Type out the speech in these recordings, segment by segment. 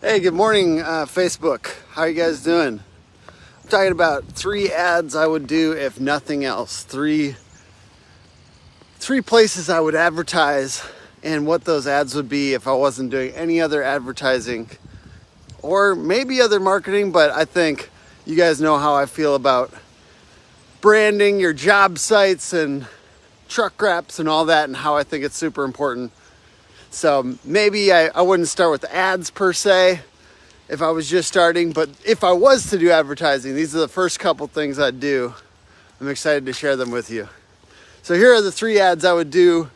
Hey, good morning, Facebook. How you guys doing? I'm talking about 3 ads I would do if nothing else. Three places I would advertise and what those ads would be if I wasn't doing any other advertising or maybe other marketing, but I think you guys know how I feel about branding your job sites and truck wraps and all that and how I think it's super important. So maybe I wouldn't start with ads per se if I was just starting, but if I was to do advertising, these are the first couple things I'd do. I'm excited to share them with you. So here are the 3 ads I would do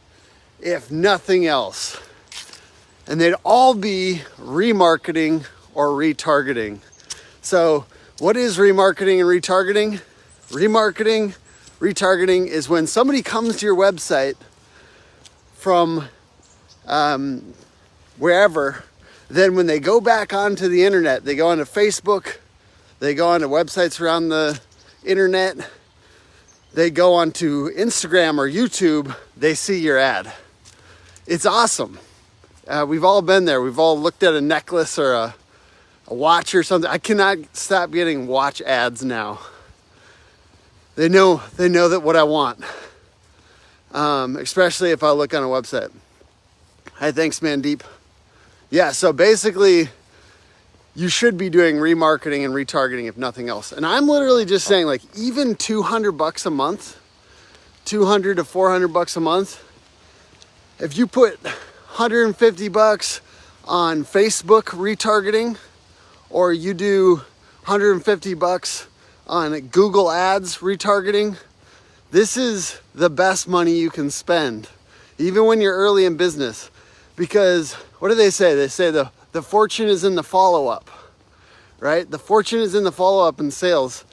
if nothing else. And they'd all be remarketing or retargeting. So what is remarketing and retargeting? Retargeting is when somebody comes to your website from wherever. Then when they go back onto the internet, they go onto Facebook, they go onto websites around the internet, they go onto Instagram or YouTube, they see your ad. It's awesome. We've all been there. We've all looked at a necklace or a watch or something. I cannot stop getting watch ads now. They know that what I want, especially if I look on a website. Hi, thanks, Mandeep. Yeah, so basically, you should be doing remarketing and retargeting if nothing else. And I'm literally just saying, like, even $200 a month, $200 to $400 a month, if you put $150 on Facebook retargeting, or you do $150 on Google Ads retargeting, this is the best money you can spend, even when you're early in business. Because what do they say? They say the fortune is in the follow-up, right? The fortune is in the follow-up in sales.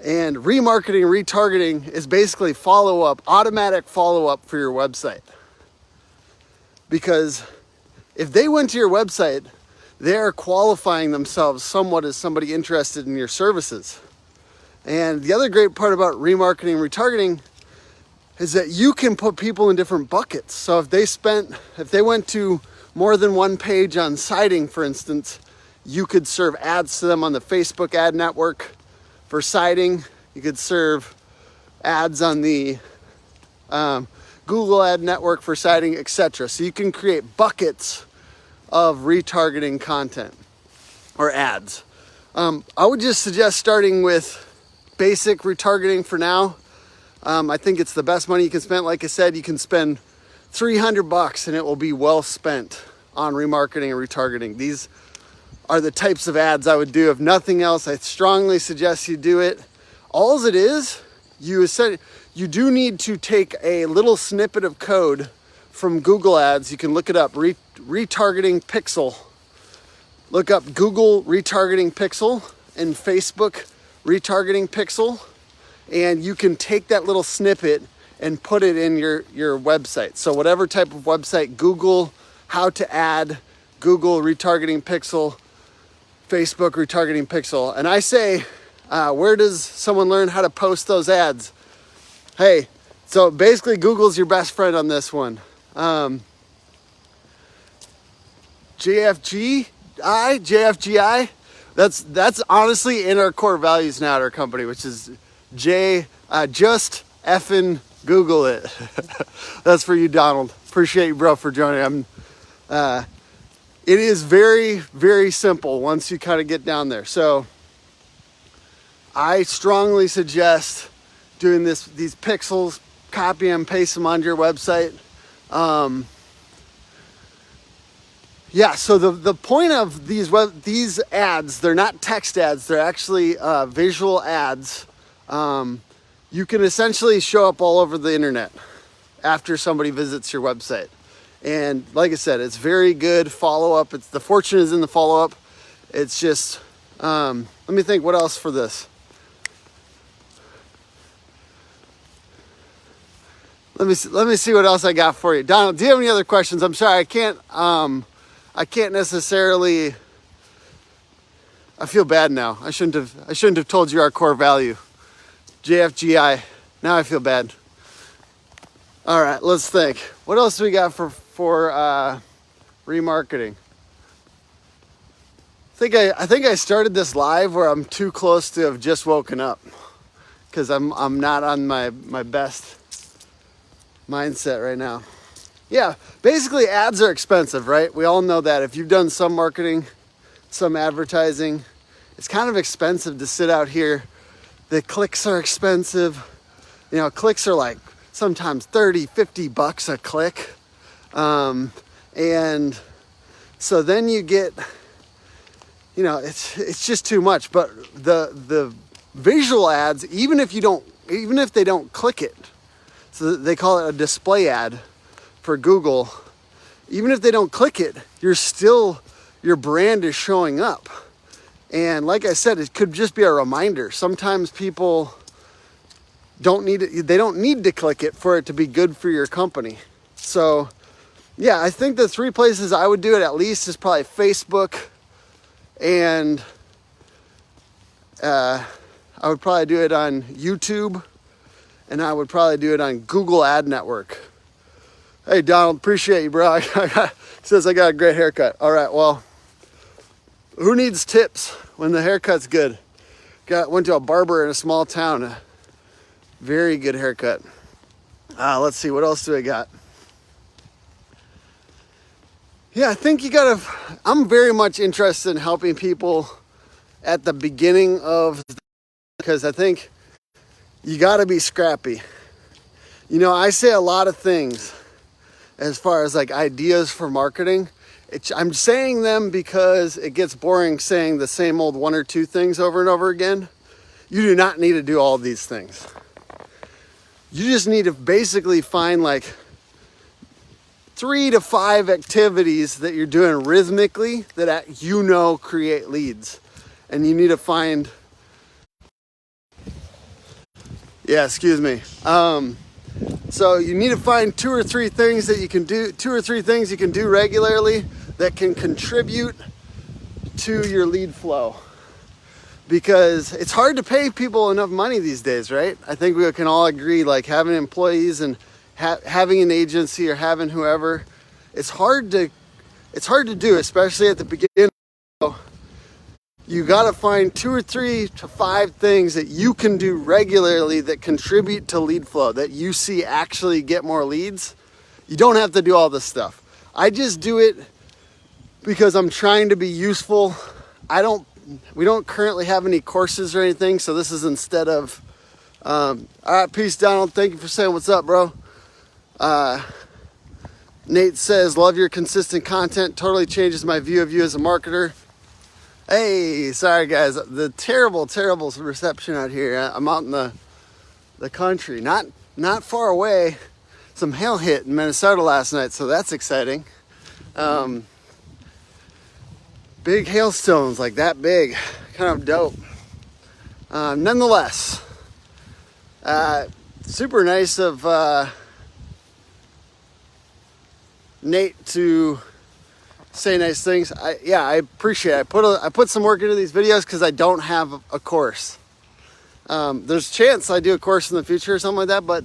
And remarketing and retargeting is basically follow-up, automatic follow-up for your website. Because if they went to your website, they are qualifying themselves somewhat as somebody interested in your services. And the other great part about remarketing and retargeting is that you can put people in different buckets. So if they went to more than one page on siding, for instance, you could serve ads to them on the Facebook ad network for siding. You could serve ads on the Google ad network for siding, etc. So you can create buckets of retargeting content or ads. I would just suggest starting with basic retargeting for now. I think it's the best money you can spend. Like I said, you can spend $300 and it will be well spent on remarketing and retargeting. These are the types of ads I would do. If nothing else, I strongly suggest you do it. All it is, you do need to take a little snippet of code from Google Ads. You can look it up, retargeting pixel. Look up Google retargeting pixel and Facebook retargeting pixel. And you can take that little snippet and put it in your website. So whatever type of website, Google how to add, Google retargeting pixel, Facebook retargeting pixel. And I say, where does someone learn how to post those ads? Hey, so basically Google's your best friend on this one. JFGI, that's honestly in our core values now at our company, which is just effing Google it. That's for you, Donald. Appreciate you, bro, for joining. It is very, very simple once you kind of get down there. So I strongly suggest doing these pixels, copy and paste them onto your website. Yeah, so the point of these ads, they're not text ads, they're actually visual ads. You can essentially show up all over the internet after somebody visits your website. And like I said, it's very good follow-up. The fortune is in the follow-up. It's just, let me think what else for this. Let me see what else I got for you. Donald, do you have any other questions? I'm sorry, I can't necessarily, I feel bad now. I shouldn't have told you our core value. JFGI. Now I feel bad. All right, let's think. What else do we got for remarketing? I think I started this live where I'm too close to have just woken up because I'm not on my best mindset right now. Yeah, basically ads are expensive, right? We all know that. If you've done some marketing, some advertising, it's kind of expensive to sit out here. The clicks are expensive. You know, clicks are like sometimes 30, 50 bucks a click. And so then you get, you know, it's just too much. But the visual ads, even if they don't click it, so they call it a display ad for Google, even if they don't click it, your brand is showing up. And like I said, it could just be a reminder. Sometimes people they don't need to click it for it to be good for your company. So yeah, I think the 3 places I would do it at least is probably Facebook, and I would probably do it on YouTube, and I would probably do it on Google Ad Network. Hey Donald, appreciate you, bro. Says I got a great haircut. All right, well, who needs tips when the haircut's good? Went to a barber in a small town. Very good haircut. Let's see, what else do I got? Yeah, I think I'm very much interested in helping people at the beginning because I think you gotta be scrappy. You know, I say a lot of things as far as like ideas for marketing. I'm saying them because it gets boring saying the same old 1 or 2 things over and over again. You do not need to do all these things. You just need to basically find like 3 to 5 activities that you're doing rhythmically that create leads. And you need to find, excuse me. So you need to find 2 or 3 things that you can do, 2 or 3 things you can do regularly that can contribute to your lead flow. Because it's hard to pay people enough money these days, right? I think we can all agree, like having employees and having an agency or having whoever, it's hard to do, especially at the beginning. So you got to find 2 or 3 to 5 things that you can do regularly that contribute to lead flow, that you see actually get more leads. You don't have to do all this stuff. I just do it because I'm trying to be useful. We don't currently have any courses or anything, so this is instead of, all right, peace, Donald. Thank you for saying what's up, bro. Nate says, love your consistent content. Totally changes my view of you as a marketer. Hey, sorry guys, the terrible reception out here. I'm out in the country, not far away. Some hail hit in Minnesota last night, so that's exciting. Big hailstones, like that big, kind of dope. Nonetheless, super nice of Nate to say nice things. I appreciate it. I put some work into these videos because I don't have a course. There's a chance I do a course in the future or something like that, but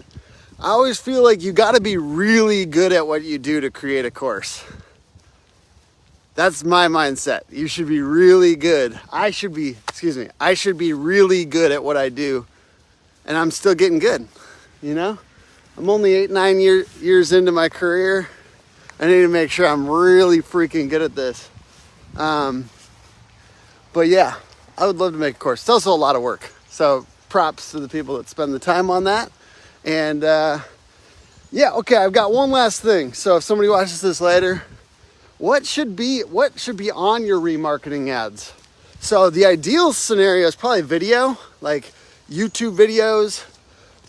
I always feel like you got to be really good at what you do to create a course. That's my mindset. You should be really good. I should be really good at what I do, and I'm still getting good, you know? I'm only 8-9 years into my career. I need to make sure I'm really freaking good at this. But yeah, I would love to make a course. It's also a lot of work. So props to the people that spend the time on that. And yeah, okay, I've got one last thing. So if somebody watches this later, what should be on your remarketing ads? So the ideal scenario is probably video, like YouTube videos,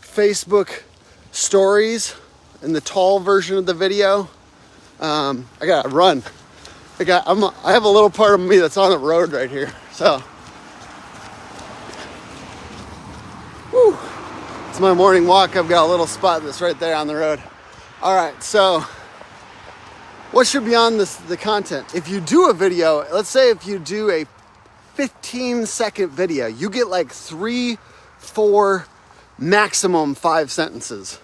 Facebook stories, and the tall version of the video. I gotta run. I have a little part of me that's on the road right here. So, whew, it's my morning walk. I've got a little spot that's right there on the road. All right, so what should be on the content? If you do a video, let's say if you do a 15-second video, you get like 3, 4, maximum 5 sentences.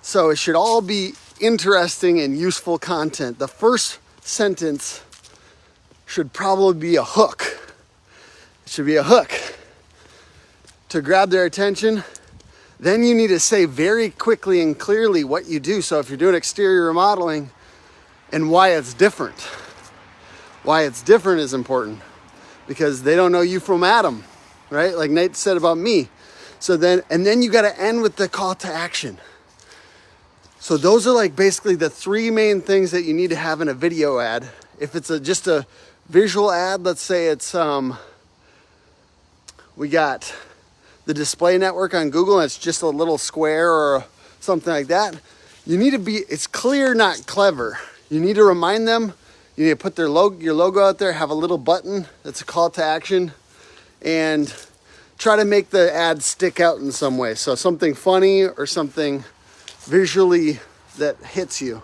So it should all be interesting and useful content. The first sentence should probably be a hook. It should be a hook to grab their attention. Then you need to say very quickly and clearly what you do. So if you're doing exterior remodeling, and why it's different. Why it's different is important because they don't know you from Adam, right? Like Nate said about me. So then you got to end with the call to action. So those are like basically the three main things that you need to have in a video ad. If it's just a visual ad, let's say it's, we got the display network on Google and it's just a little square or something like that. You need to be, it's clear, not clever. You need to remind them, you need to put your logo out there, have a little button that's a call to action, and try to make the ad stick out in some way. So something funny or something visually that hits you.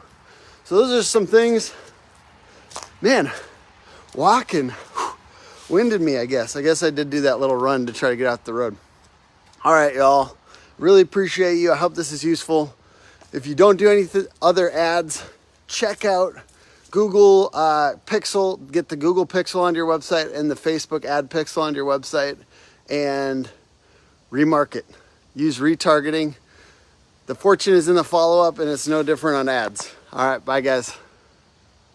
So those are some things. Man, walking winded me, I guess. I guess I did do that little run to try to get out the road. All right, y'all. Really appreciate you. I hope this is useful. If you don't do any other ads, check out Google Pixel. Get the Google Pixel on your website and the Facebook Ad Pixel on your website, and remarket. Use retargeting. The fortune is in the follow-up, and it's no different on ads. All right, bye, guys.